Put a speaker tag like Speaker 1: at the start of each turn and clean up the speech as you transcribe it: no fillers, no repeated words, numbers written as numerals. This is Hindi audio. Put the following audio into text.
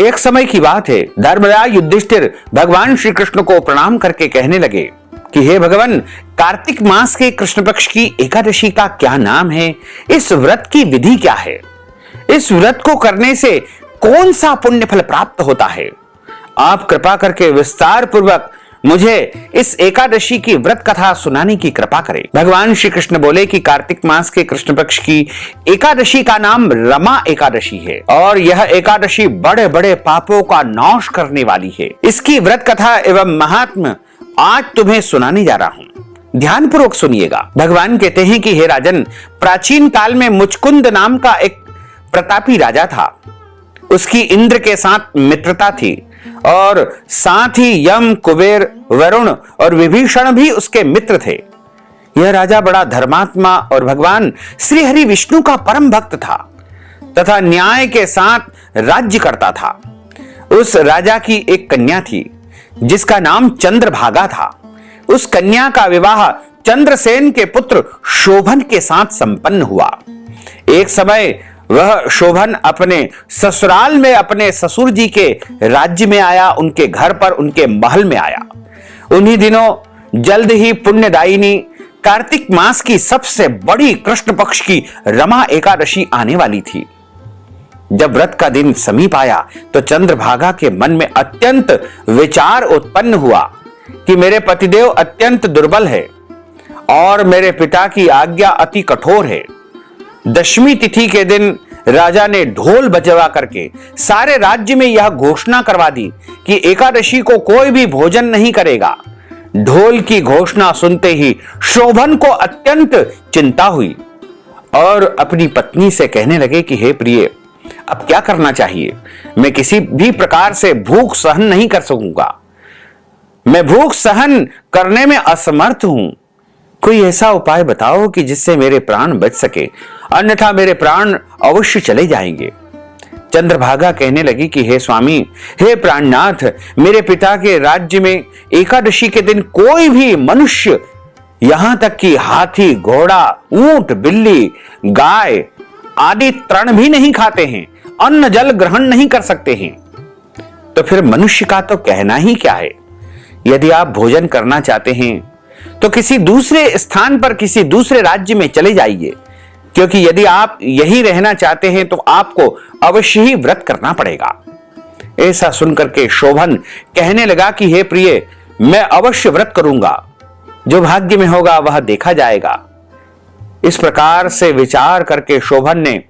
Speaker 1: एक समय की बात है, धर्मराज युधिष्ठिर भगवान श्री कृष्ण को प्रणाम करके कहने लगे कि हे भगवान, कार्तिक मास के कृष्ण पक्ष की एकादशी का क्या नाम है? इस व्रत की विधि क्या है? इस व्रत को करने से कौन सा पुण्य फल प्राप्त होता है? आप कृपा करके विस्तार पूर्वक मुझे इस एकादशी की व्रत कथा सुनाने की कृपा करें। भगवान श्री कृष्ण बोले कि कार्तिक मास के कृष्ण पक्ष की एकादशी का नाम रमा एकादशी है और यह एकादशी बड़े बड़े पापों का नाश करने वाली है। इसकी व्रत कथा एवं महात्म्य आज तुम्हें सुनाने जा रहा हूं, ध्यानपूर्वक सुनिएगा। भगवान कहते हैं कि हे राजन, प्राचीन काल में मुचकुंद नाम का एक प्रतापी राजा था। उसकी इंद्र के साथ मित्रता थी और साथ ही यम, कुबेर, वरुण और विभीषण भी उसके मित्र थे। यह राजा बड़ा धर्मात्मा और भगवान श्री हरि विष्णु का परम भक्त था तथा न्याय के साथ राज्य करता था। उस राजा की एक कन्या थी जिसका नाम चंद्रभागा था। उस कन्या का विवाह चंद्रसेन के पुत्र शोभन के साथ संपन्न हुआ। एक समय वह शोभन अपने ससुराल में अपने ससुर जी के राज्य में आया, उनके घर पर, उनके महल में आया। उन्हीं दिनों जल्द ही पुण्यदायिनी कार्तिक मास की सबसे बड़ी कृष्ण पक्ष की रमा एकादशी आने वाली थी। जब व्रत का दिन समीप आया तो चंद्रभागा के मन में अत्यंत विचार उत्पन्न हुआ कि मेरे पतिदेव अत्यंत दुर्बल है और मेरे पिता की आज्ञा अति कठोर है। दशमी तिथि के दिन राजा ने ढोल बजवा करके सारे राज्य में यह घोषणा करवा दी कि एकादशी को कोई भी भोजन नहीं करेगा। ढोल की घोषणा सुनते ही शोभन को अत्यंत चिंता हुई और अपनी पत्नी से कहने लगे कि हे प्रिय, अब क्या करना चाहिए? मैं किसी भी प्रकार से भूख सहन नहीं कर सकूंगा। मैं भूख सहन करने में असमर्थ हूं। कोई ऐसा उपाय बताओ कि जिससे मेरे प्राण बच सके, अन्यथा मेरे प्राण अवश्य चले जाएंगे। चंद्रभागा कहने लगी कि हे स्वामी, हे प्राणनाथ, मेरे पिता के राज्य में एकादशी के दिन कोई भी मनुष्य, यहां तक कि हाथी, घोड़ा, ऊंट, बिल्ली, गाय आदि तृण भी नहीं खाते हैं, अन्न जल ग्रहण नहीं कर सकते हैं। तो फिर मनुष्य का तो कहना ही क्या है। यदि आप भोजन करना चाहते हैं तो किसी दूसरे स्थान पर, किसी दूसरे राज्य में चले जाइए, क्योंकि यदि आप यही रहना चाहते हैं तो आपको अवश्य ही व्रत करना पड़ेगा। ऐसा सुनकर के शोभन कहने लगा कि हे प्रिय, मैं अवश्य व्रत करूंगा, जो भाग्य में होगा वह देखा जाएगा। इस प्रकार से विचार करके शोभन ने